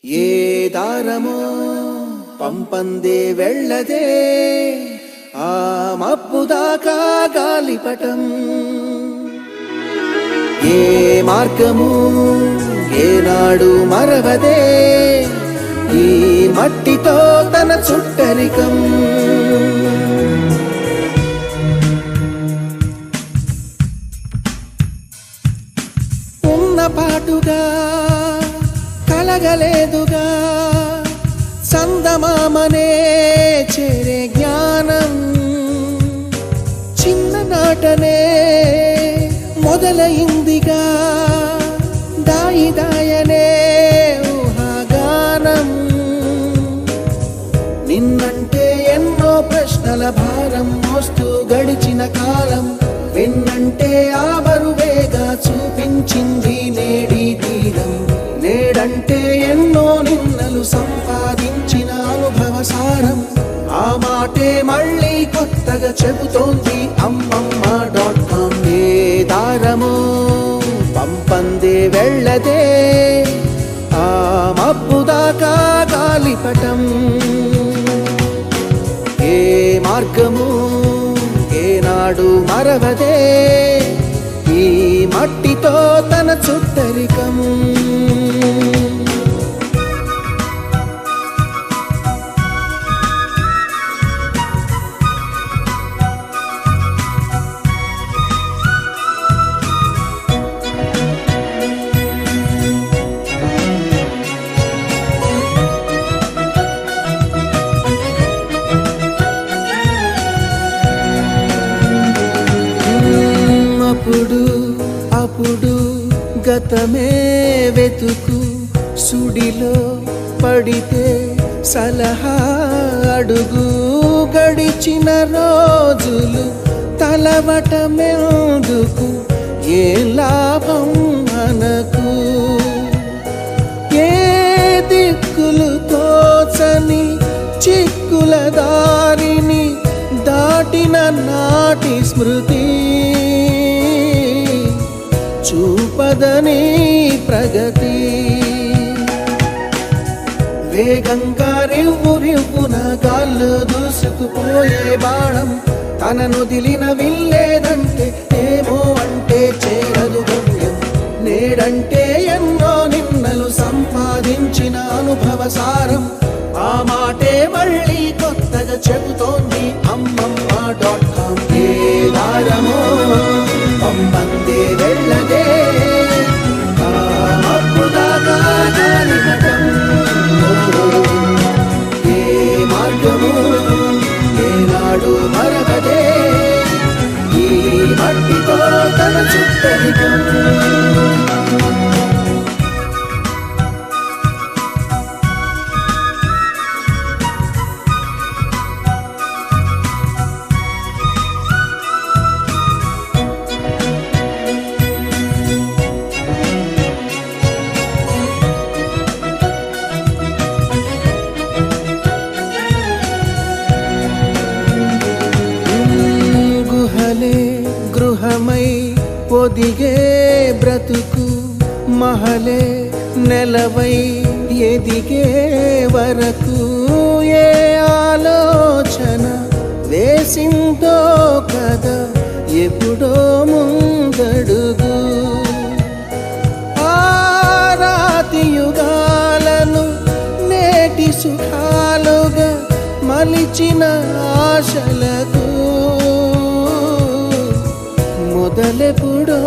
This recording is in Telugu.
ఏ దారమో పంపందే వెళ్ళదే ఆ మబ్బు దాకా గాలిపటం ఏ మార్గము ఏనాడు మరవదే ఈ మట్టితో తన చుట్టరికం ఉన్న పాటుగా కలగలేదుగా చందమామనే చేరే జ్ఞానం చిన్ననాటనే మొదలైందిగా దాయి దాయనే ఊహాగానం నిన్నంటే ఎన్నో ప్రశ్నల భారం మోస్తూ గడిచిన కాలం వెన్నంటే ఆ బరువేగా చూపించింది నేడి తీరం నేడంటే ఎన్నో నిన్నలు సంపాదించిన అనుభవ సారం ఆ మాటే మళ్ళీ కొత్తగా చెబుతోంది అమ్మమ్మ.com ఏ దారమో పంపందే వెళ్ళదే ఆ మబ్బు దాకా గాలిపటం ఏ మార్గము ఏనాడు మరవదే ఈ మట్టితో తన చుట్టరికం అప్పుడు గతమే వెతుకు సుడిలో పడితే సలహా అడుగు గడిచిన రోజులు తలవటమెందుకు ఏ లాభం మనకు ఏ దిక్కులు తోచని చిక్కుల దారిని దాటిన నాటి స్మృతి చూపదని ప్రగతి వేగంగా రివ్వున గాల్లో దూసుకుపోయే బాణం తనను దిలిన విల్లేదంటే ఏమో అంటే చేరదు గమ్యం నేడంటే ఎన్నో నిన్నలు సంపాదించిన అనుభవ సారం ఆ మాటే మళ్ళీ కొత్తగా చెబుతోంది అమ్మమ్మ.com ఏ దారమో పంపందే వెళ్ళదే ఆ మబ్బు దాకా గాలిపటం ఏ మార్గము ఏనాడు మరవదే ఈ మట్టితో తన చుట్టరికం గృహమై పొదిగే బ్రతుకు మహలే నెలవై ఎదిగే వరకు ఏ ఆలోచన వేసిందో కదా ఎప్పుడో ముందడుగు ఆ రాతి యుగాలను నేటి సుఖాలుగా మలిచిన ఆశలకు మొదలెప్పుడో